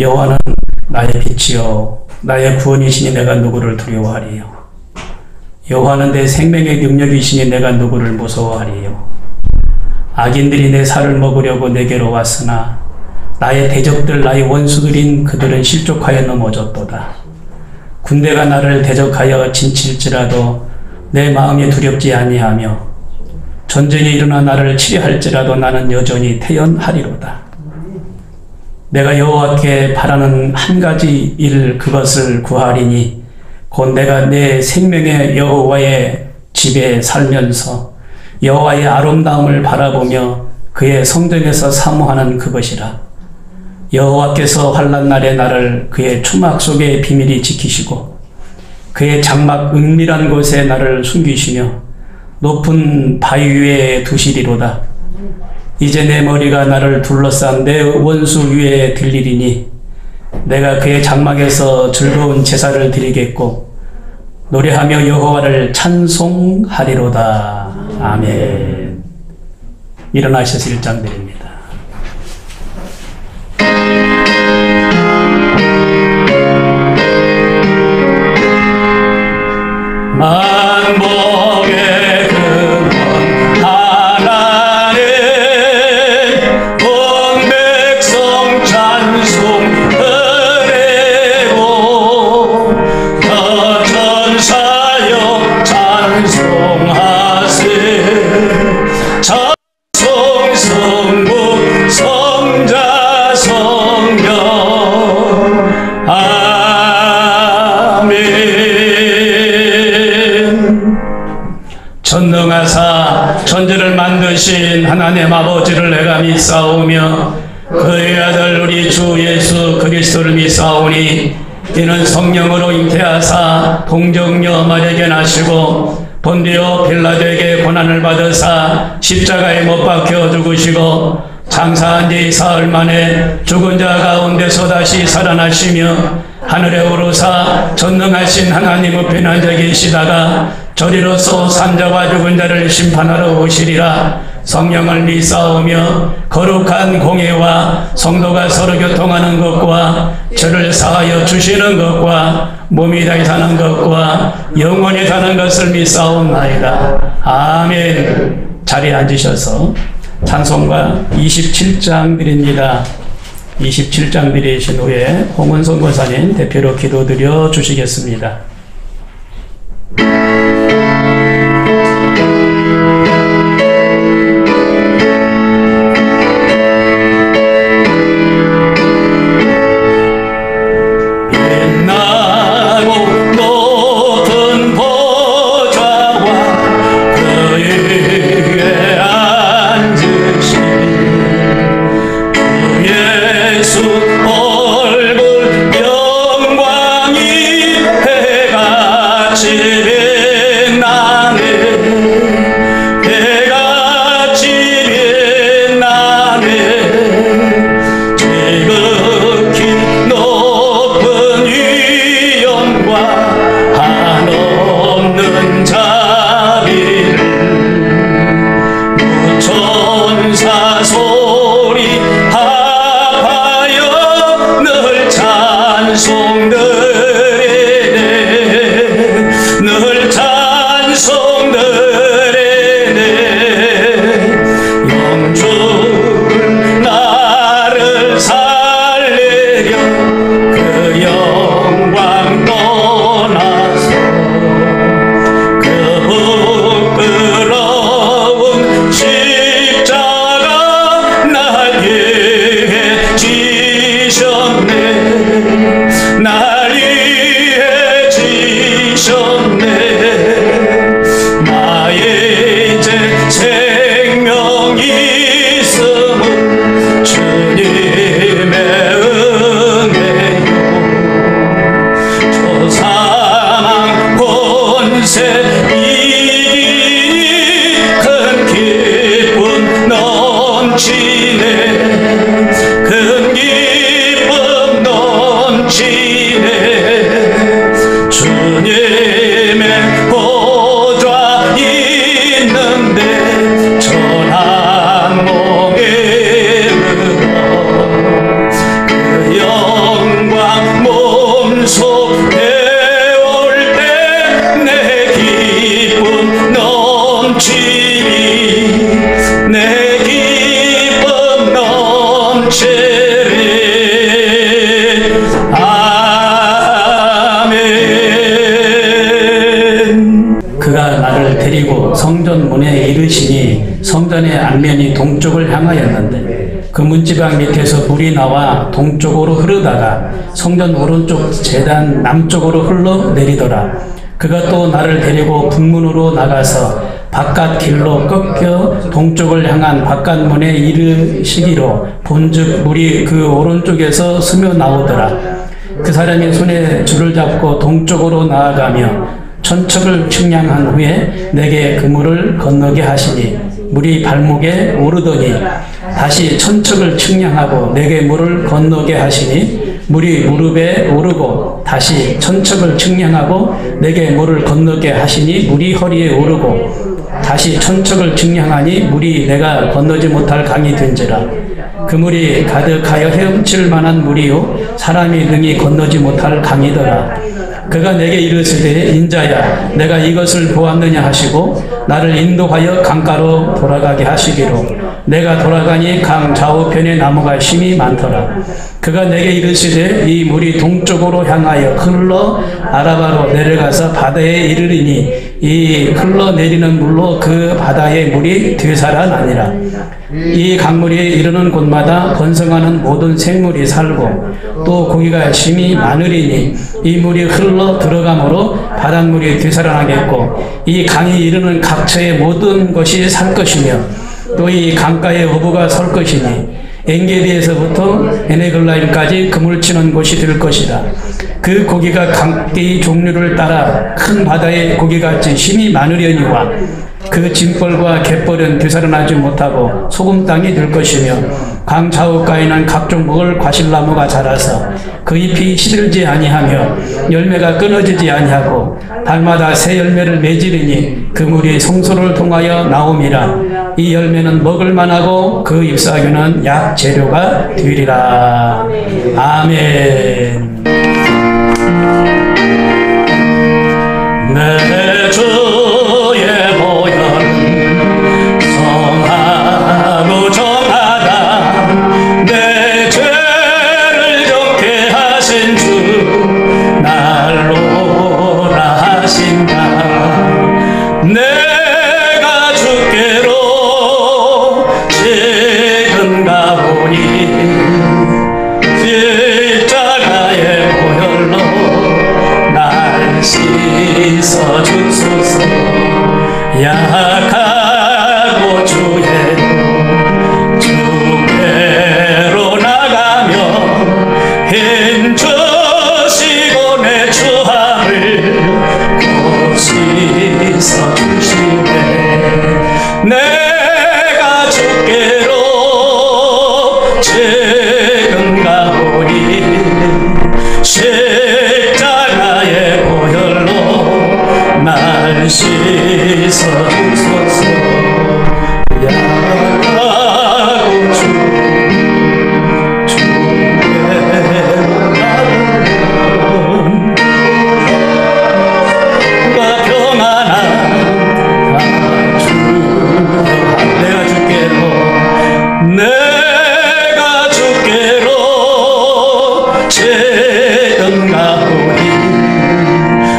여호와는 나의 빛이요 나의 구원이시니 내가 누구를 두려워하리요. 여호와는 내 생명의 능력이시니 내가 누구를 무서워하리요. 악인들이 내 살을 먹으려고 내게로 왔으나 나의 대적들 나의 원수들인 그들은 실족하여 넘어졌도다. 군대가 나를 대적하여 진칠지라도 내 마음이 두렵지 아니하며 전쟁이 일어나 나를 치리할지라도 나는 여전히 태연하리로다. 내가 여호와께 바라는 한 가지 일 그것을 구하리니 곧 내가 내 생명의 여호와의 집에 살면서 여호와의 아름다움을 바라보며 그의 성전에서 사모하는 그것이라. 여호와께서 환난 날에 나를 그의 초막 속에 비밀히 지키시고 그의 장막 은밀한 곳에 나를 숨기시며 높은 바위 위에 두시리로다. 이제 내 머리가 나를 둘러싼 내 원수 위에 들리리니 내가 그의 장막에서 즐거운 제사를 드리겠고 노래하며 여호와를 찬송하리로다. 아멘. 일어나셔서 1장 드립니다. 만복의 근원 하나님 온 백성 찬송 드리고 저 천사여 찬송하세. 찬송 성부 성자 성령 전능하사 천지를 만드신 하나님 아버지를 내가 믿사오며 그의 아들 우리 주 예수 그리스도를 믿사오니 이는 성령으로 잉태하사 동정녀 마리아에게 나시고 본디오 빌라도에게 고난을 받으사 십자가에 못 박혀 죽으시고 장사한 지 사흘 만에 죽은 자 가운데서 다시 살아나시며 하늘에 오르사 전능하신 하나님 우편에 앉아 계시다가 저리로서 산자와 죽은 자를 심판하러 오시리라. 성령을 믿사오며 거룩한 공예와 성도가 서로 교통하는 것과 저를 사하여 주시는 것과 몸이 다시 사는 것과 영원히 사는 것을 믿사옵나이다. 아멘. 자리에 앉으셔서 찬송가 27장 드립니다. 27장 드리신 후에 홍은선 권사님 대표로 기도드려 주시겠습니다. 얼굴 영광이 그가 나를 데리고 성전 문에 이르시니 성전의 안면이 동쪽을 향하였는데 그 문지방 밑에서 물이 나와 동쪽으로 흐르다가 성전 오른쪽 제단 남쪽으로 흘러내리더라. 그가 또 나를 데리고 북문으로 나가서 바깥 길로 꺾여 동쪽을 향한 바깥문에 이르시기로 본즉 물이 그 오른쪽에서 스며 나오더라. 그 사람이 손에 줄을 잡고 동쪽으로 나아가며 천척을 측량한 후에 내게 그 물을 건너게 하시니 물이 발목에 오르더니 다시 천척을 측량하고 내게 물을 건너게 하시니 물이 무릎에 오르고 다시 천척을 측량하고 내게 물을 건너게 하시니 물이 허리에 오르고 다시 천척을 측량하니 물이 내가 건너지 못할 강이 된지라. 그 물이 가득하여 헤엄칠 만한 물이요 사람이 능히 건너지 못할 강이더라. 그가 내게 이르시되 인자야 내가 이것을 보았느냐 하시고 나를 인도하여 강가로 돌아가게 하시기로 내가 돌아가니 강 좌우편에 나무가 심이 많더라. 그가 내게 이르시되 이 물이 동쪽으로 향하여 흘러 아라바로 내려가서 바다에 이르리니 이 흘러내리는 물로 그 바다의 물이 되살아나니라. 이 강물이 이르는 곳마다 번성하는 모든 생물이 살고 또 고기가 심히 많으리니 이 물이 흘러 들어가므로 바닷물이 되살아나겠고 이 강이 이르는 각처의 모든 것이 살 것이며 또 이 강가에 어부가 설 것이니 엔게디에서부터 에네글라임까지 그물치는 곳이 될 것이다. 그 고기가 강띠 종류를 따라 큰 바다의 고기같이 힘이 많으려니와 그 짐벌과 갯벌은 되살아나지 못하고 소금 땅이 될 것이며 강 좌우가에는 각종 먹을 과실나무가 자라서 그 잎이 시들지 아니하며 열매가 끊어지지 아니하고 달마다 새 열매를 맺으리니 그 물이 성소를 통하여 나옴이라. 이 열매는 먹을 만하고 그 잎사귀는 약 재료가 되리라. 아멘. 내 주의 보혈 성하고 정하다. 내 죄를 좋게 하신 주 날로라 하신다. 내가 주께로 지금 가보니 십자가의 보혈로 날 씻어 주소서. 약하고 주께로 나가며 힘주시고 내 주함을 곧 씻어 주시네. 내가 주께로 지금 가보니 십자가의 보혈로 날 씻어 주소서. 약하고 주께로 나가면 평안한 내가 주께로 지금 가보니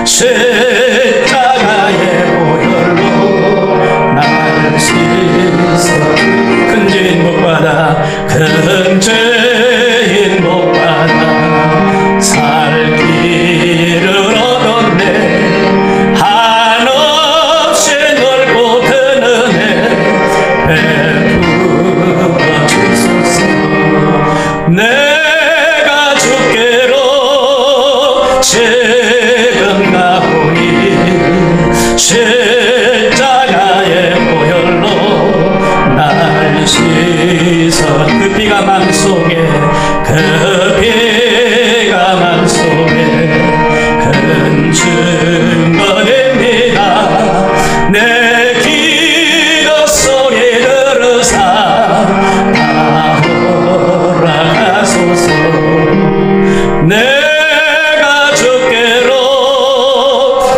십자가의 보혈로 날 씻어. 큰 죄인 복받아 큰 죄인 복받아 살 길을 얻었네. 한없이 넓고 큰 은혜 베풀어 주소서. 내가 주께로 지금 가보니 십자가의 보혈로 날 씻어. 그 피가 맘속에 그 피가 맘속에 큰 증거됩니다. 내 기도 소리 들으사 나오라가소서. 내가 주께로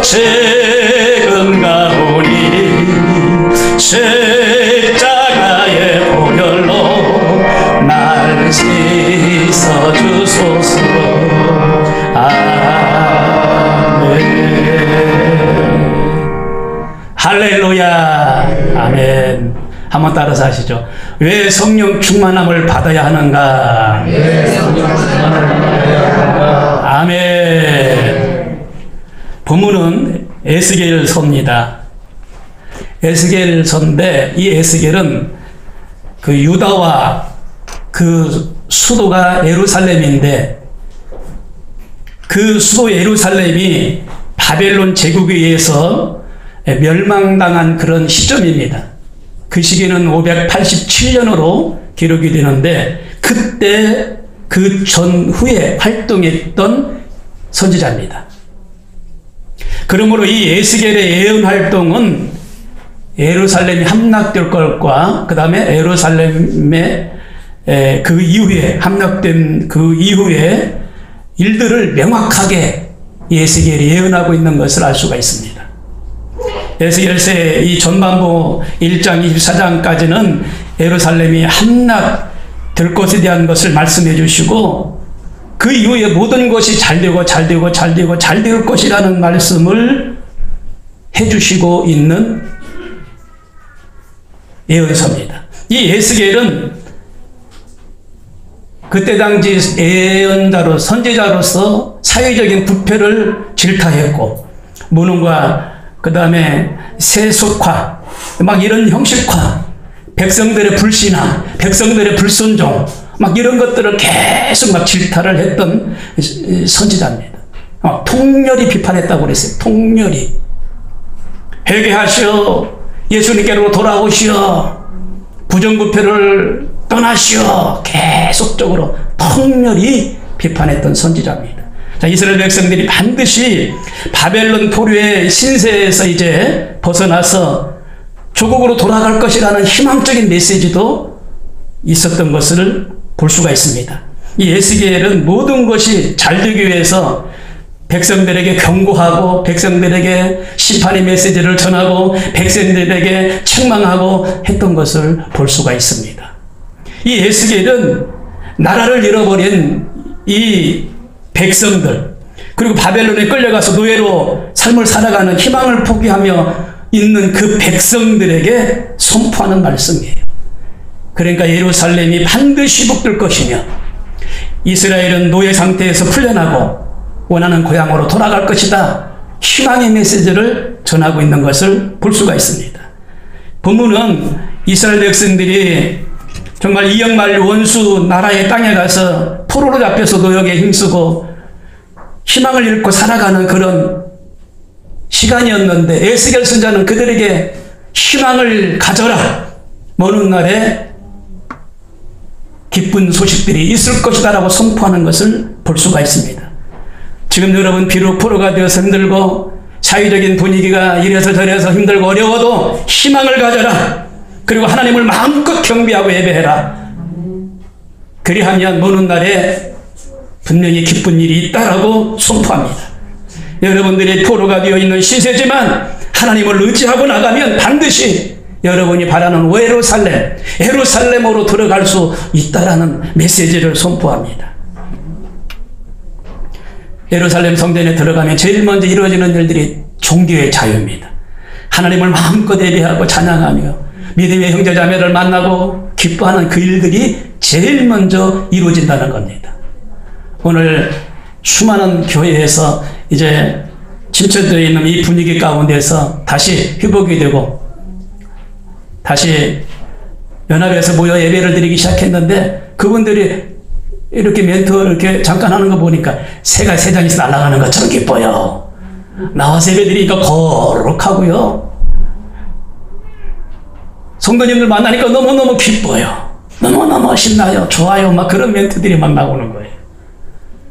지금 가 할렐루야. 아멘. 한번 따라서 하시죠. 왜 성령 충만함을 받아야 하는가? 아멘. 본문은 에스겔서입니다. 에스겔서인데 이 에스겔은 그 유다와 그 수도가 예루살렘인데 그 수도 예루살렘이 바벨론 제국에 의해서 멸망당한 그런 시점입니다. 그 시기는 587년으로 기록이 되는데 그때 그 전후에 활동했던 선지자입니다. 그러므로 이 에스겔의 예언 활동은 예루살렘이 함락될 것과 그 다음에 예루살렘의 그 이후에 함락된 그 이후에 일들을 명확하게 에스겔이 예언하고 있는 것을 알 수가 있습니다. 에스겔서의 이 전반부 1장 24장까지는 예루살렘이 함락될 것에 대한 것을 말씀해 주시고 그 이후에 모든 것이 잘되고 잘되고 잘되고 잘될 것이라는 말씀을 해 주시고 있는 예언서입니다. 이 에스겔은 그때 당시 예언자로 선지자로서 사회적인 부패를 질타했고 무능과 그 다음에 세속화 막 이런 형식화 백성들의 불신앙 백성들의 불순종 막 이런 것들을 계속 막 질타를 했던 선지자입니다. 통렬히 비판했다고 그랬어요. 통렬히 회개하시오 예수님께로 돌아오시오 부정부패를 떠나시오 계속적으로 통렬히 비판했던 선지자입니다. 자, 이스라엘 백성들이 반드시 바벨론 포로의 신세에서 이제 벗어나서 조국으로 돌아갈 것이라는 희망적인 메시지도 있었던 것을 볼 수가 있습니다. 이 에스겔은 모든 것이 잘 되기 위해서 백성들에게 경고하고 백성들에게 심판의 메시지를 전하고 백성들에게 책망하고 했던 것을 볼 수가 있습니다. 이 에스겔은 나라를 잃어버린 이 백성들 그리고 바벨론에 끌려가서 노예로 삶을 살아가는 희망을 포기하며 있는 그 백성들에게 선포하는 말씀이에요. 그러니까 예루살렘이 반드시 복될 것이며 이스라엘은 노예 상태에서 풀려나고 원하는 고향으로 돌아갈 것이다. 희망의 메시지를 전하고 있는 것을 볼 수가 있습니다. 본문은 이스라엘 백성들이 정말 이역만리 원수 나라의 땅에 가서 포로로 잡혀서 노역에 힘쓰고 희망을 잃고 살아가는 그런 시간이었는데 에스겔 선지자는 그들에게 희망을 가져라. 먼 훗날에 기쁜 소식들이 있을 것이다 라고 선포하는 것을 볼 수가 있습니다. 지금 여러분 비록 포로가 되어서 힘들고 사회적인 분위기가 이래서 저래서 힘들고 어려워도 희망을 가져라. 그리고 하나님을 마음껏 경배하고 예배해라. 그리하면 먼 훗날에 분명히 기쁜 일이 있다라고 선포합니다. 여러분들이 포로가 되어 있는 시세지만 하나님을 의지하고 나가면 반드시 여러분이 바라는 예루살렘으로 들어갈 수 있다라는 메시지를 선포합니다. 예루살렘 성전에 들어가면 제일 먼저 이루어지는 일들이 종교의 자유입니다. 하나님을 마음껏 예배하고 찬양하며 믿음의 형제자매를 만나고 기뻐하는 그 일들이 제일 먼저 이루어진다는 겁니다. 오늘 수많은 교회에서 이제 침체되어 있는 이 분위기 가운데서 다시 회복이 되고 다시 연합에서 모여 예배를 드리기 시작했는데 그분들이 이렇게 멘트 이렇게 잠깐 하는 거 보니까 새가 세상에서 날아가는 것처럼 기뻐요. 나와서 예배 드리니까 거룩하고요. 성도님들 만나니까 너무너무 기뻐요. 너무너무 신나요. 좋아요. 막 그런 멘트들이 막 나오는 거예요.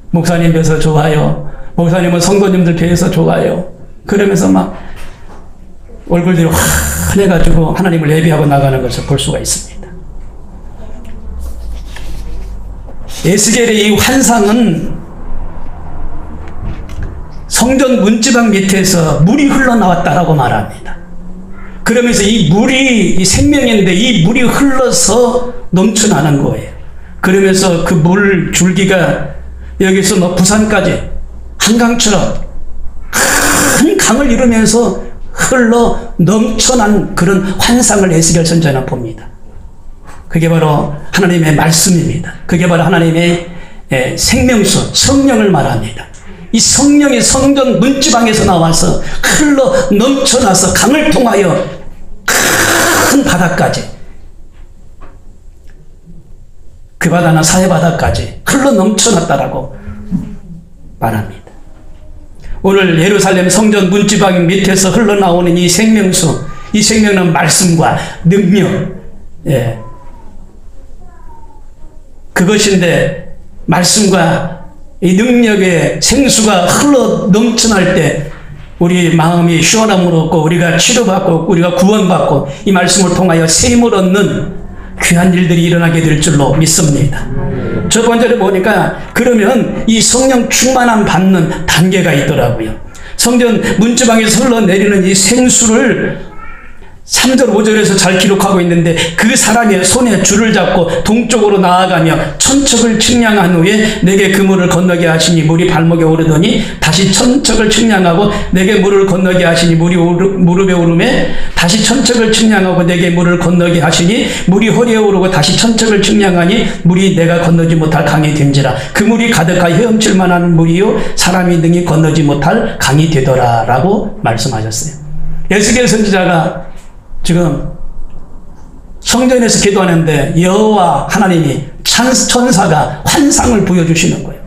목사님 뵈서 좋아요. 목사님은 성도님들 뵈서 좋아요. 그러면서 막 얼굴들이 환해가지고 하나님을 예배하고 나가는 것을 볼 수가 있습니다. 에스겔의 이 환상은 성전 문지방 밑에서 물이 흘러나왔다라고 말합니다. 그러면서 이 물이 이 생명인데 이 물이 흘러서 넘쳐나는 거예요. 그러면서 그 물 줄기가 여기서 부산까지 한강처럼 큰 강을 이루면서 흘러 넘쳐난 그런 환상을 에스겔 선지자는 봅니다. 그게 바로 하나님의 말씀입니다. 그게 바로 하나님의 생명수, 성령을 말합니다. 이 성령이 성전 문지방에서 나와서 흘러 넘쳐나서 강을 통하여 큰 바다까지, 그 바다는 사해바다까지 흘러 넘쳐났다라고 말합니다. 오늘 예루살렘 성전 문지방 밑에서 흘러나오는 이 생명수, 이 생명은 말씀과 능력, 그것인데, 말씀과 이 능력의 생수가 흘러 넘쳐날 때 우리 마음이 시원함을 얻고 우리가 치료받고 우리가 구원받고 이 말씀을 통하여 새 힘을 얻는 귀한 일들이 일어나게 될 줄로 믿습니다. 첫 번째로 보니까 그러면 이 성령 충만함 받는 단계가 있더라고요. 성전 문지방에서 흘러내리는 이 생수를 3절 5절에서 잘 기록하고 있는데, 그 사람의 손에 줄을 잡고 동쪽으로 나아가며 천척을 측량한 후에 내게 그 물을 건너게 하시니 물이 발목에 오르더니 다시 천척을 측량하고 내게 물을 건너게 하시니 물이 무릎에 오르매 다시 천척을 측량하고 내게 물을 건너게 하시니 물이 허리에 오르고 다시 천척을 측량하니 물이 내가 건너지 못할 강이 된지라. 그 물이 가득하여 헤엄칠 만한 물이요 사람이 능히 건너지 못할 강이 되더라 라고 말씀하셨어요. 에스겔 선지자가 지금 성전에서 기도하는데 여호와 하나님이 천사가 환상을 보여주시는 거예요.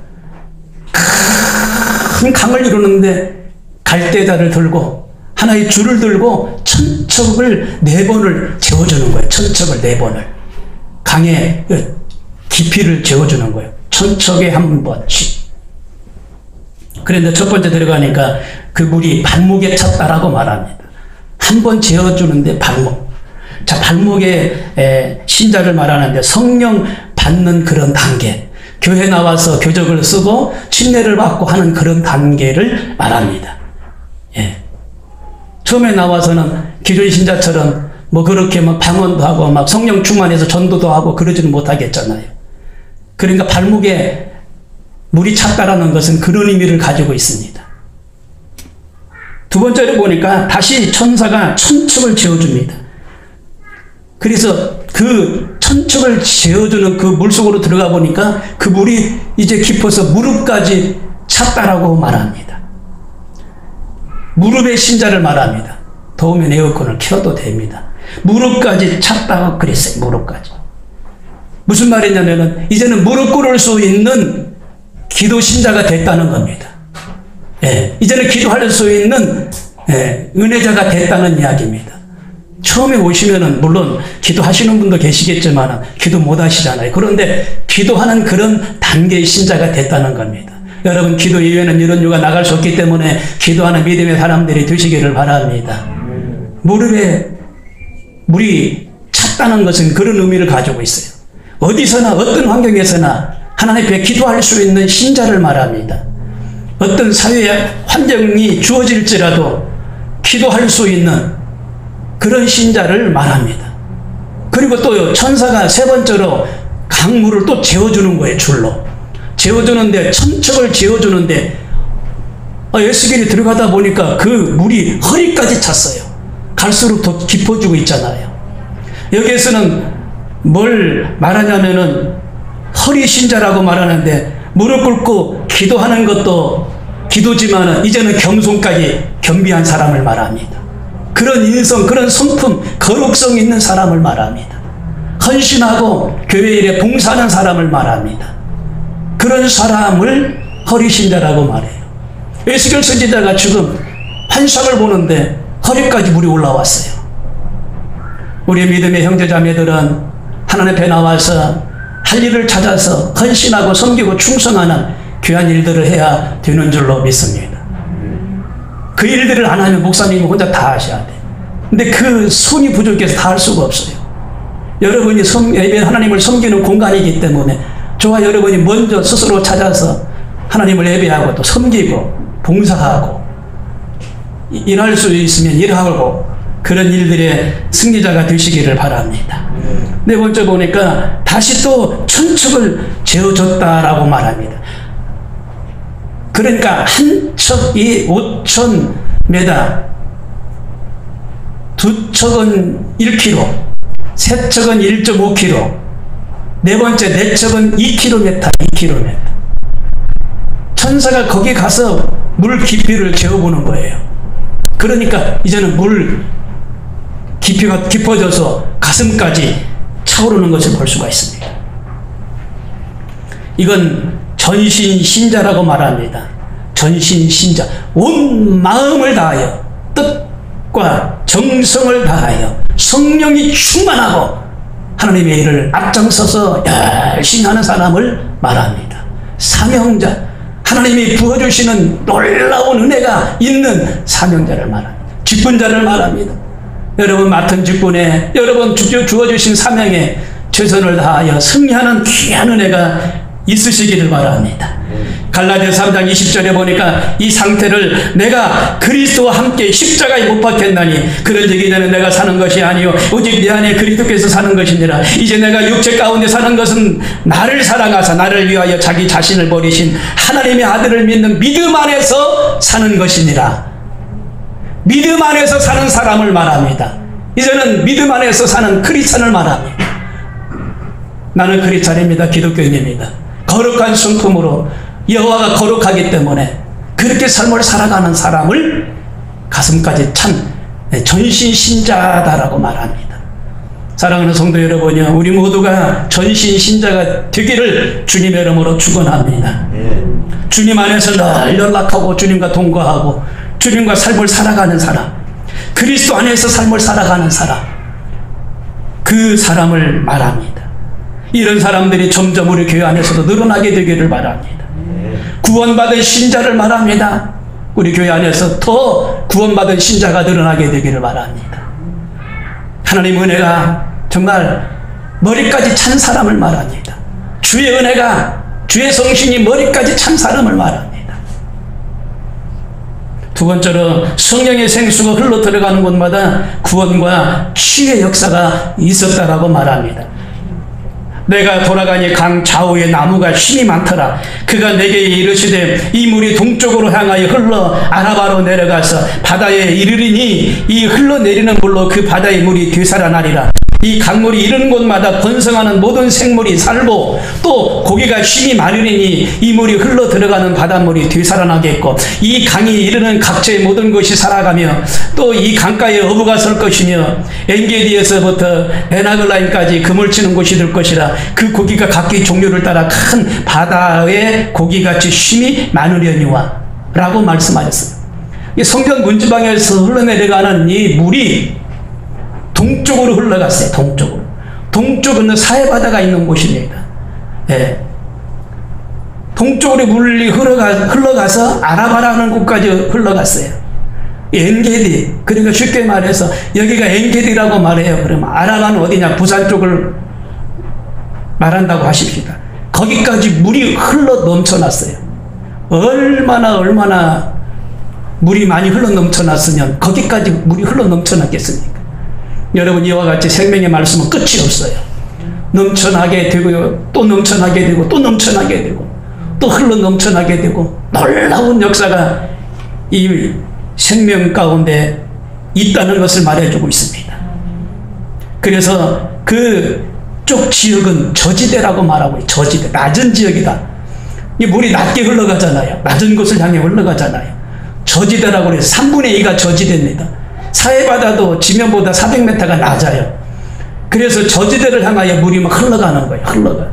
큰 강을 이루는데 갈대다를 들고 하나의 줄을 들고 천척을 4번을 재워주는 거예요. 천척을 4번을. 강의 깊이를 재워주는 거예요. 천척에 한 번씩. 그런데 첫 번째 들어가니까 그 물이 발목에 찼다라고 말합니다. 한 번 재워주는데 발목. 자, 발목에 신자를 말하는데 성령 받는 그런 단계. 교회 나와서 교적을 쓰고 침례를 받고 하는 그런 단계를 말합니다. 예. 처음에 나와서는 기존 신자처럼 뭐 그렇게 막 방언도 하고 막 성령 충만해서 전도도 하고 그러지는 못하겠잖아요. 그러니까 발목에 물이 찼다라는 것은 그런 의미를 가지고 있습니다. 두 번째로 보니까 다시 천사가 천척을 재워줍니다. 그래서 그 천척을 재워주는 그 물속으로 들어가 보니까 그 물이 이제 깊어서 무릎까지 찼다라고 말합니다. 무릎의 신자를 말합니다. 더우면 에어컨을 켜도 됩니다. 무릎까지 찼다고 그랬어요. 무릎까지. 무슨 말이냐면은 이제는 무릎 꿇을 수 있는 기도 신자가 됐다는 겁니다. 예, 이제는 기도할 수 있는 은혜자가 됐다는 이야기입니다. 처음에 오시면은 물론 기도하시는 분도 계시겠지만 기도 못 하시잖아요. 그런데 기도하는 그런 단계의 신자가 됐다는 겁니다. 여러분, 기도 이외에는 이런 이유가 나갈 수 없기 때문에 기도하는 믿음의 사람들이 되시기를 바랍니다. 무릎에 물이 찼다는 것은 그런 의미를 가지고 있어요. 어디서나 어떤 환경에서나 하나님 앞에 기도할 수 있는 신자를 말합니다. 어떤 사회의 환경이 주어질지라도 기도할 수 있는 그런 신자를 말합니다. 그리고 또 천사가 세 번째로 강물을 또 재워주는 거예요. 줄로 재워주는데, 천척을 재워주는데 에스겔이 들어가다 보니까 그 물이 허리까지 찼어요. 갈수록 더 깊어지고 있잖아요. 여기에서는 뭘 말하냐면은 허리 신자라고 말하는데, 무릎 꿇고 기도하는 것도 기도지만 이제는 겸손까지 겸비한 사람을 말합니다. 그런 인성, 그런 성품, 거룩성 있는 사람을 말합니다. 헌신하고 교회 일에 봉사하는 사람을 말합니다. 그런 사람을 허리신자라고 말해요. 에스겔 선지자가 지금 환상을 보는데 허리까지 물이 올라왔어요. 우리 믿음의 형제자매들은 하나님 앞에 나와서 할 일을 찾아서 헌신하고 섬기고 충성하는 귀한 일들을 해야 되는 줄로 믿습니다. 그 일들을 안 하면 목사님이 혼자 다 하셔야 돼. 근데 그 손이 부족해서 다 할 수가 없어요. 여러분이 하나님을 섬기는 공간이기 때문에 저와 여러분이 먼저 스스로 찾아서 하나님을 예배하고 또 섬기고 봉사하고 일할 수 있으면 일하고 그런 일들의 승리자가 되시기를 바랍니다. 네 번째 보니까 다시 또 천척을 재워줬다라고 말합니다. 그러니까 한 척이 5,000m, 두 척은 1km, 세 척은 1.5km, 네 번째 네 척은 2km, 2km. 천사가 거기 가서 물 깊이를 재어보는 거예요. 그러니까 이제는 물 깊이가 깊어져서 가슴까지 차오르는 것을 볼 수가 있습니다. 이건 전신신자라고 말합니다. 전신신자. 온 마음을 다하여 뜻과 정성을 다하여 성령이 충만하고 하나님의 일을 앞장서서 열심히 하는 사람을 말합니다. 사명자. 하나님이 부어주시는 놀라운 은혜가 있는 사명자를 말합니다. 직분자를 말합니다. 여러분 맡은 직분에, 여러분 주어주신 사명에 최선을 다하여 승리하는 귀한 은혜가 있으시기를 바랍니다. 갈라디아서 3장 20절에 보니까 이 상태를 내가 그리스도와 함께 십자가에 못 박혔나니 그런즉 이제는 내가 사는 것이 아니요 오직 내 안에 그리스도께서 사는 것이니라. 이제 내가 육체 가운데 사는 것은 나를 사랑하사 나를 위하여 자기 자신을 버리신 하나님의 아들을 믿는 믿음 안에서 사는 것이니라. 믿음 안에서 사는 사람을 말합니다. 이제는 믿음 안에서 사는 크리스찬을 말합니다. 나는 크리스찬입니다. 기독교인입니다. 거룩한 성품으로 여호와가 거룩하기 때문에 그렇게 삶을 살아가는 사람을 가슴까지 찬 전신신자다라고 말합니다. 사랑하는 성도 여러분요, 우리 모두가 전신신자가 되기를 주님의 이름으로 축원합니다. 주님 안에서 늘 연락하고 주님과 동거하고 주님과 삶을 살아가는 사람, 그리스도 안에서 삶을 살아가는 사람, 그 사람을 말합니다. 이런 사람들이 점점 우리 교회 안에서도 늘어나게 되기를 바랍니다. 구원받은 신자를 말합니다. 우리 교회 안에서 더 구원받은 신자가 늘어나게 되기를 바랍니다. 하나님 은혜가 정말 머리까지 찬 사람을 말합니다. 주의 은혜가, 주의 성신이 머리까지 찬 사람을 말합니다. 두 번째로 성령의 생수가 흘러 들어가는 곳마다 구원과 치유의 역사가 있었다라고 말합니다. 내가 돌아가니 강 좌우에 나무가 심이 많더라. 그가 내게 이르시되 이 물이 동쪽으로 향하여 흘러 아라바로 내려가서 바다에 이르리니 이 흘러내리는 물로 그 바다의 물이 되살아나리라. 이 강물이 이르는 곳마다 번성하는 모든 생물이 살고 또 고기가 심이 마르리니 이 물이 흘러 들어가는 바닷물이 되살아나겠고 이 강이 이르는 각처의 모든 것이 살아가며 또 이 강가에 어부가 설 것이며 엔게디에서부터 에나글라임까지 금을 치는 곳이 될 것이라. 그 고기가 각기 종류를 따라 큰 바다의 고기같이 심이 많으려니와 라고 말씀하셨어요. 성전 문지방에서 흘러내려가는 이 물이 동쪽으로 흘러갔어요. 동쪽으로. 동쪽은 사해바다가 있는 곳입니다. 예. 동쪽으로 물이 흘러가서 아라바라는 곳까지 흘러갔어요. 엔게디. 그러니까 쉽게 말해서 여기가 엔게디라고 말해요. 그러면 아라바는 어디냐? 부산 쪽을 말한다고 하십시다. 거기까지 물이 흘러 넘쳐났어요. 얼마나 물이 많이 흘러 넘쳐났으면 거기까지 물이 흘러 넘쳐났겠습니까? 여러분, 이와 같이 생명의 말씀은 끝이 없어요. 넘쳐나게 되고요, 또 넘쳐나게 되고, 또 넘쳐나게 되고, 또 흘러 넘쳐나게 되고, 놀라운 역사가 이 생명 가운데 있다는 것을 말해주고 있습니다. 그래서 그쪽 지역은 저지대라고 말하고 있어요. 저지대, 낮은 지역이다. 이 물이 낮게 흘러가잖아요. 낮은 곳을 향해 흘러가잖아요. 저지대라고 해서 3분의 2가 저지대입니다. 사해바다도 지면보다 400m가 낮아요. 그래서 저지대를 향하여 물이 막 흘러가는 거예요. 흘러가.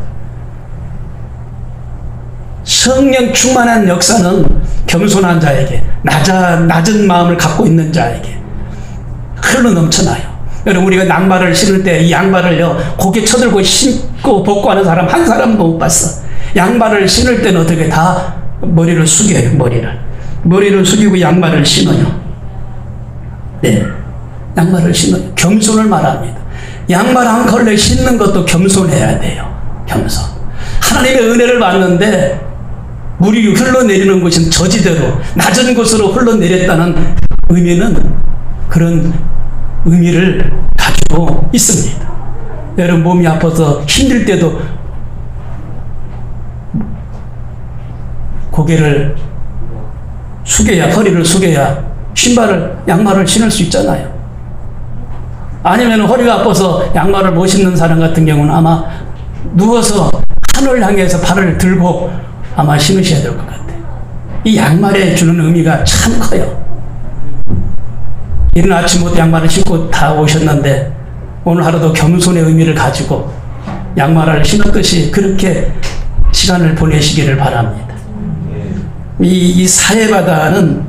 성령 충만한 역사는 겸손한 자에게, 낮은 마음을 갖고 있는 자에게 흘러 넘쳐나요. 여러분, 우리가 양말을 신을 때 이 양말을요, 고개 쳐들고 신고 벗고 하는 사람 한 사람도 못 봤어. 양말을 신을 때는 어떻게 다 머리를 숙여요. 머리를 숙이고 양말을 신어요. 네, 양말을 신어요. 겸손을 말합니다. 양말 한 컬레 신는 것도 겸손해야 돼요. 겸손. 하나님의 은혜를 받는데 물이 흘러내리는 곳은 저지대로 낮은 곳으로 흘러내렸다는 의미는 그런 의미를 가지고 있습니다. 여러분, 몸이 아파서 힘들 때도 고개를 숙여야, 허리를 숙여야 양말을 신을 수 있잖아요. 아니면 허리가 아파서 양말을 못 신는 사람 같은 경우는 아마 누워서 하늘 향해서 발을 들고 아마 신으셔야 될 것 같아요. 이 양말에 주는 의미가 참 커요. 이른 아침부터 양말을 신고 다 오셨는데 오늘 하루도 겸손의 의미를 가지고 양말을 신었듯이 그렇게 시간을 보내시기를 바랍니다. 이 사해바다는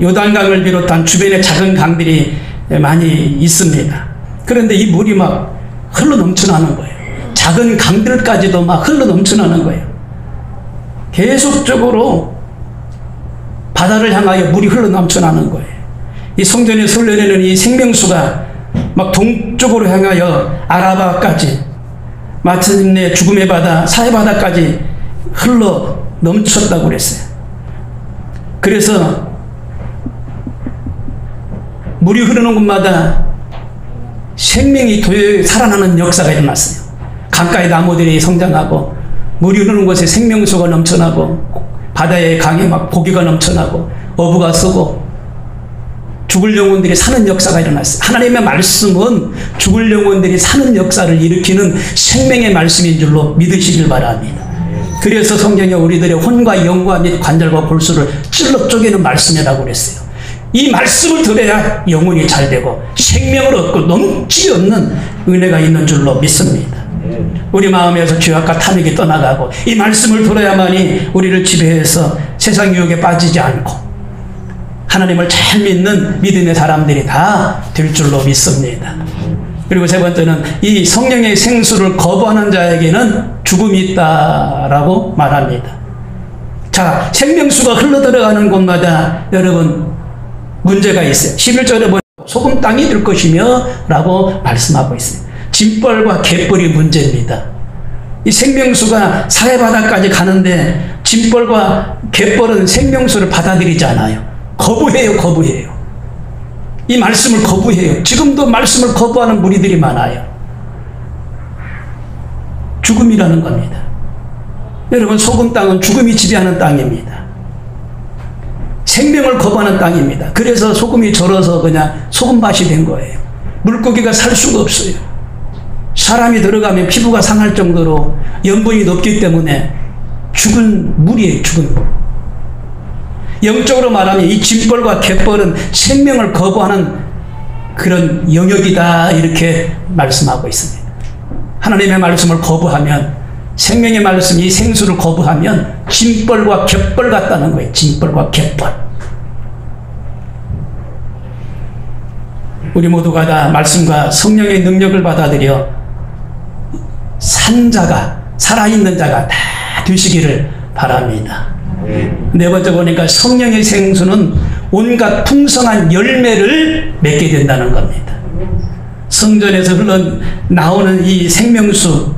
요단강을 비롯한 주변에 작은 강들이 많이 있습니다. 그런데 이 물이 막 흘러 넘쳐나는 거예요. 작은 강들까지도 막 흘러 넘쳐나는 거예요. 계속적으로 바다를 향하여 물이 흘러 넘쳐나는 거예요. 이 성전에서 흘러내리는 이 생명수가 막 동쪽으로 향하여 아라바까지 마침내 죽음의 바다 사해바다까지 흘러 넘쳤다고 그랬어요. 그래서 물이 흐르는 곳마다 생명이 살아나는 역사가 일어났어요. 강가의 나무들이 성장하고 물이 흐르는 곳에 생명수가 넘쳐나고 바다의 강에 막 고기가 넘쳐나고 어부가 쓰고 죽을 영혼들이 사는 역사가 일어났어요. 하나님의 말씀은 죽을 영혼들이 사는 역사를 일으키는 생명의 말씀인 줄로 믿으시길 바랍니다. 그래서 성경에 우리들의 혼과 영과 및 관절과 골수를 찔러 쪼개는 말씀이라고 그랬어요. 이 말씀을 들어야 영혼이 잘 되고 생명을 얻고 넘치지 않는 은혜가 있는 줄로 믿습니다. 우리 마음에서 죄악과 탐욕이 떠나가고 이 말씀을 들어야만이 우리를 지배해서 세상 유혹에 빠지지 않고 하나님을 잘 믿는 믿음의 사람들이 다 될 줄로 믿습니다. 그리고 세 번째는 이 성령의 생수를 거부하는 자에게는 죽음이 있다라고 말합니다. 자, 생명수가 흘러들어가는 곳마다 여러분 문제가 있어요. 11절에 보면 소금 땅이 될 것이며 라고 말씀하고 있어요. 짐벌과 갯벌이 문제입니다. 이 생명수가 사해바다까지 가는데 짐벌과 갯벌은 생명수를 받아들이지 않아요. 거부해요. 이 말씀을 거부해요. 지금도 말씀을 거부하는 무리들이 많아요. 죽음이라는 겁니다. 여러분, 소금 땅은 죽음이 지배하는 땅입니다. 생명을 거부하는 땅입니다. 그래서 소금이 절어서 그냥 소금밭이 된 거예요. 물고기가 살 수가 없어요. 사람이 들어가면 피부가 상할 정도로 염분이 높기 때문에 죽은 물이에요. 죽은 물. 영적으로 말하면 이 짐벌과 갯벌은 생명을 거부하는 그런 영역이다 이렇게 말씀하고 있습니다. 하나님의 말씀을 거부하면 생명의 말씀 이 생수를 거부하면 짐벌과 갯벌 같다는 거예요. 짐벌과 갯벌. 우리 모두가 다 말씀과 성령의 능력을 받아들여 산자가 살아있는 자가 다 되시기를 바랍니다. 네 번째 보니까 성령의 생수는 온갖 풍성한 열매를 맺게 된다는 겁니다. 성전에서 흘러나오는 이 생명수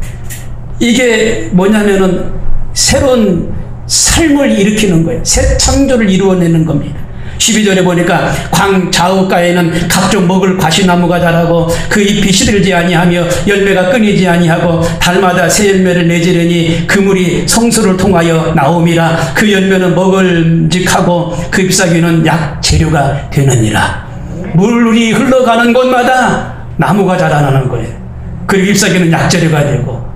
이게 뭐냐면은 새로운 삶을 일으키는 거예요. 새 창조를 이루어내는 겁니다. 12절에 보니까 광 좌우가에는 각종 먹을 과시나무가 자라고 그 잎이 시들지 아니하며 열매가 끊이지 아니하고 달마다 새 열매를 맺으려니 그물이 성수를 통하여 나옴이라. 그 열매는 먹을직하고 그 잎사귀는 약 재료가 되느니라. 물이 흘러가는 곳마다 나무가 자라나는 거예요. 그리고 잎사귀는 약 재료가 되고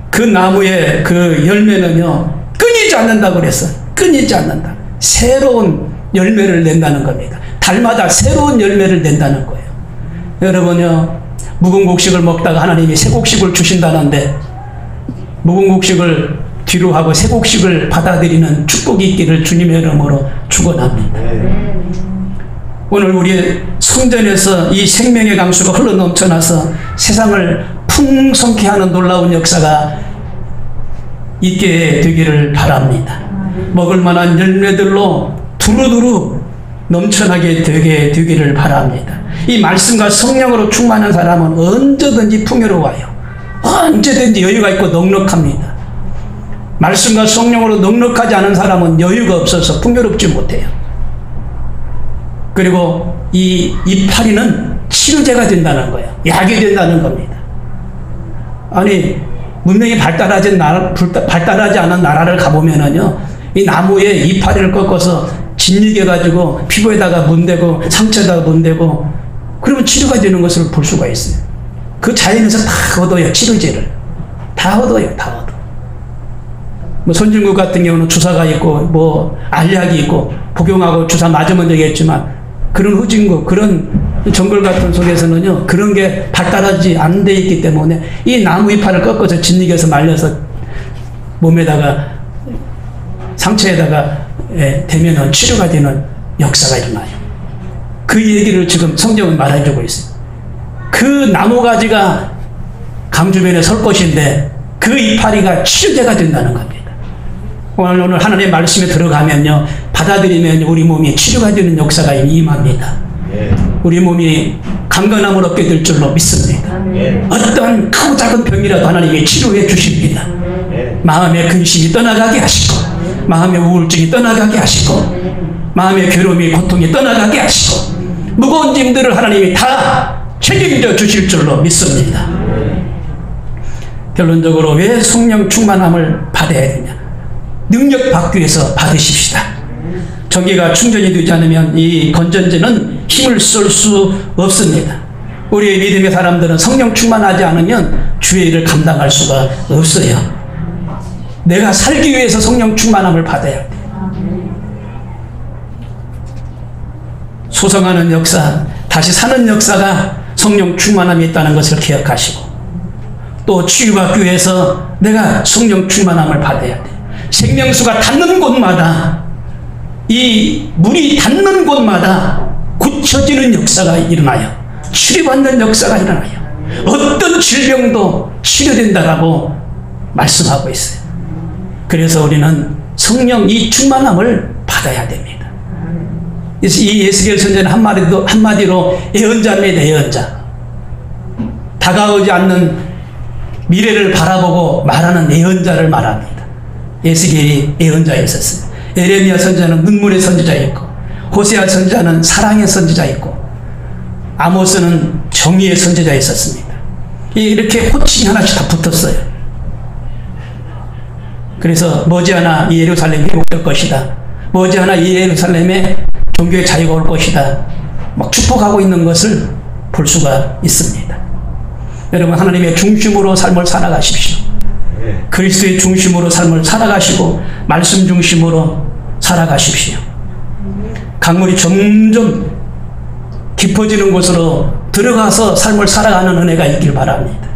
그 나무의 그 열매는요 끊이지 않는다고 그랬어요. 끊이지 않는다. 새로운 열매를 낸다는 겁니다. 달마다 새로운 열매를 낸다는 거예요. 여러분요, 묵은 곡식을 먹다가 하나님이 새 곡식을 주신다는데 묵은 곡식을 뒤로 하고 새 곡식을 받아들이는 축복이 있기를 주님의 이름으로 축원합니다. 오늘 우리 성전에서 이 생명의 강수가 흘러 넘쳐나서 세상을 풍성케 하는 놀라운 역사가 있게 되기를 바랍니다. 먹을 만한 열매들로 두루두루 넘쳐나게 되게 되기를 바랍니다. 이 말씀과 성령으로 충만한 사람은 언제든지 풍요로워요. 언제든지 여유가 있고 넉넉합니다. 말씀과 성령으로 넉넉하지 않은 사람은 여유가 없어서 풍요롭지 못해요. 그리고 이 이파리는 치료제가 된다는 거예요. 약이 된다는 겁니다. 아니 문명이 발달하지 않은 나라를 가보면은요, 이 나무에 이파리를 꺾어서 진리게 가지고 피부에다가 문대고 상처에다가 문대고 그러면 치료가 되는 것을 볼 수가 있어요. 그 자연에서 다 얻어요. 치료제를. 다 얻어요. 다 얻어. 뭐 선진국 같은 경우는 주사가 있고 뭐 알약이 있고 복용하고 주사 맞으면 되겠지만 그런 후진국 그런 정글 같은 속에서는요 그런 게 발달하지 안 돼 있기 때문에 이 나무 이파를 꺾어서 진흙에서 말려서 몸에다가 상처에다가 대면은 치료가 되는 역사가 일어나요. 그 얘기를 지금 성경은 말해주고 있어요. 그 나무가지가 강주변에 설 것인데 그 이파리가 치료제가 된다는 겁니다. 오늘 하나님의 말씀에 들어가면요 받아들이면 우리 몸이 치료가 되는 역사가 임합니다. 우리 몸이 강건함을 얻게 될 줄로 믿습니다. 어떤 크고 작은 병이라도 하나님이 치료해 주십니다. 마음의 근심이 떠나가게 하시고 마음의 우울증이 떠나가게 하시고 마음의 괴로움이 고통이 떠나가게 하시고 무거운 짐들을 하나님이 다 책임져 주실 줄로 믿습니다. 결론적으로 왜 성령 충만함을 받아야 되냐? 능력 받기 위해서 받으십시다. 전기가 충전이 되지 않으면 이 건전지는 힘을 쓸 수 없습니다. 우리의 믿음의 사람들은 성령 충만하지 않으면 주의 일을 감당할 수가 없어요. 내가 살기 위해서 성령 충만함을 받아야 돼. 소성하는 역사, 다시 사는 역사가 성령 충만함이 있다는 것을 기억하시고 또 치유받기 위해서 내가 성령 충만함을 받아야 돼. 생명수가 닿는 곳마다 이 물이 닿는 곳마다 고쳐지는 역사가 일어나요. 치료받는 역사가 일어나요. 어떤 질병도 치료된다라고 말씀하고 있어요. 그래서 우리는 성령 이 충만함을 받아야 됩니다. 이 예수겔 선지자는 한마디로 예언자입니다. 예언자. 다가오지 않는 미래를 바라보고 말하는 예언자를 말합니다. 예수겔이 예언자였었어요. 에레미야 선지자는 눈물의 선지자였고 호세아 선지자는 사랑의 선지자였고 아모스는 정의의 선지자였었습니다. 이렇게 호칭이 하나씩 다 붙었어요. 그래서 머지않아 이 예루살렘이 회복될 것이다. 머지않아 이 예루살렘에 종교의 자유가 올 것이다. 막 축복하고 있는 것을 볼 수가 있습니다. 여러분 하나님의 중심으로 삶을 살아가십시오. 그리스도의 중심으로 삶을 살아가시고 말씀 중심으로 살아가십시오. 강물이 점점 깊어지는 곳으로 들어가서 삶을 살아가는 은혜가 있길 바랍니다.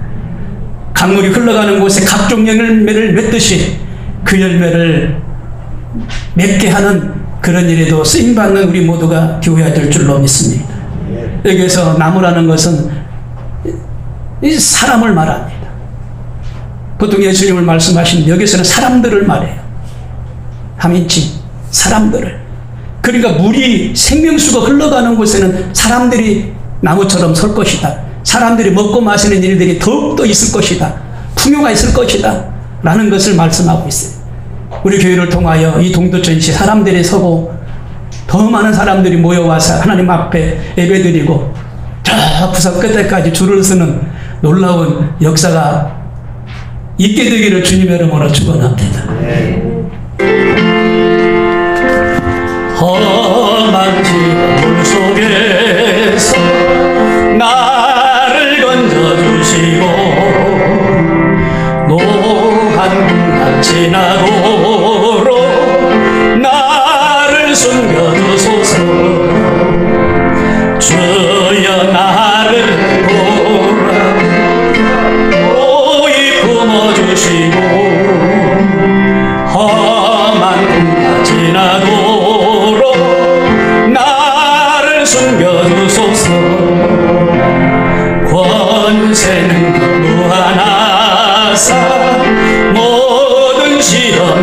강물이 흘러가는 곳에 각종 열매를 맺듯이 그 열매를 맺게 하는 그런 일에도 쓰임받는 우리 모두가 되어야 될 줄로 믿습니다. 여기서 나무라는 것은 이 사람을 말합니다. 보통 예수님을 말씀하신 여기서는 사람들을 말해요. 하민치 사람들을. 그러니까 물이 생명수가 흘러가는 곳에는 사람들이 나무처럼 설 것이다. 사람들이 먹고 마시는 일들이 더욱더 있을 것이다. 풍요가 있을 것이다. 라는 것을 말씀하고 있어요. 우리 교회를 통하여 이 동두천시 사람들이 서고 더 많은 사람들이 모여와서 하나님 앞에 예배드리고 저 부산 끝에까지 줄을 서는 놀라운 역사가 있게 되기를 주님의 이름으로 축원합니다. 험한 물 속에서 나를 건져주시고 노한 군날 지나도록 나를 숨겨주소서. 주여 나를 보이 품어주시고 험한 군날 지나도록 나를 숨겨주소서. 권세는 무한하사 모든 시험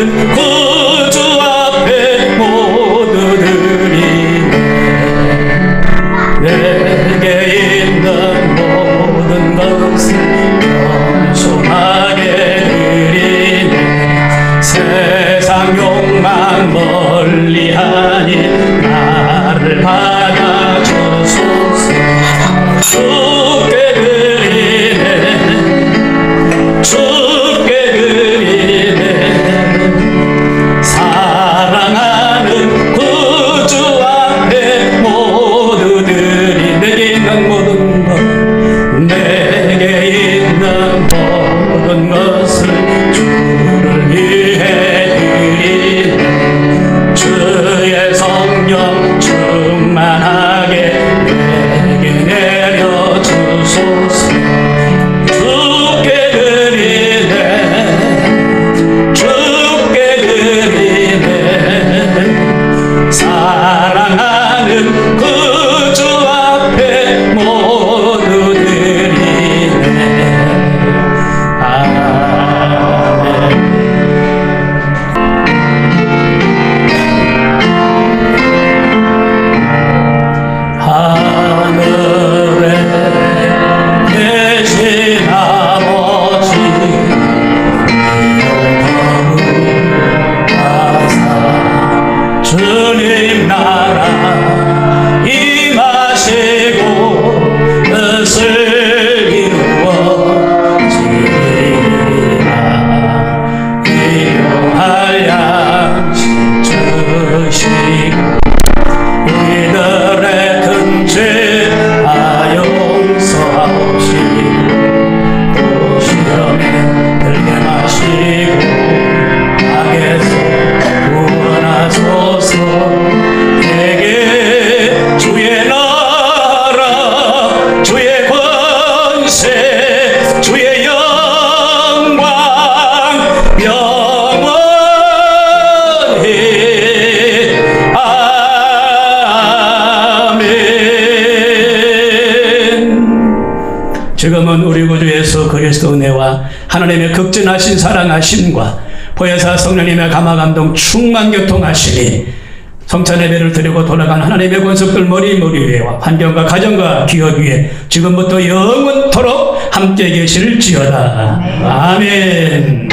구주 앞에 모두 드리네. 내게 있는 모든 것을 겸손하게 드리네. 세상 욕망 멀리하니 나를 받아주소서. 주께 드리네, 주께 드리네. 사랑하는 구주 앞에 모두 드리네. 내게 있는 모든 것, 내게 있는 모든 것을 주를 위해 드리네. 주의 성령 충만하게 내게 내려주소서. 주께 드리네, 주께 드리네. 사랑하는 구주 앞에 모두 드리네. 아멘. 하늘에 계신 아버지, 영광을 주님 나라 임하시고 뜻을 이루어지리라. 일용할 양식 주시고 우리들의 큰 죄 다 용서하시고 또 시험에 들게 마시고 악에서 구원하소서. 내게 주의 나라, 주의 권세, 주의 영광 영원히. 지금은 우리 구주 예수 그리스도 은혜와 하나님의 극진하신 사랑하심과 보혜사 성령님의 감화감동 충만 교통하시니 성찬 예배를 드리고 돌아간 하나님의 권속들 머리 위에와 환경과 가정과 기업 위에 지금부터 영원토록 함께 계실지어다. 아멘.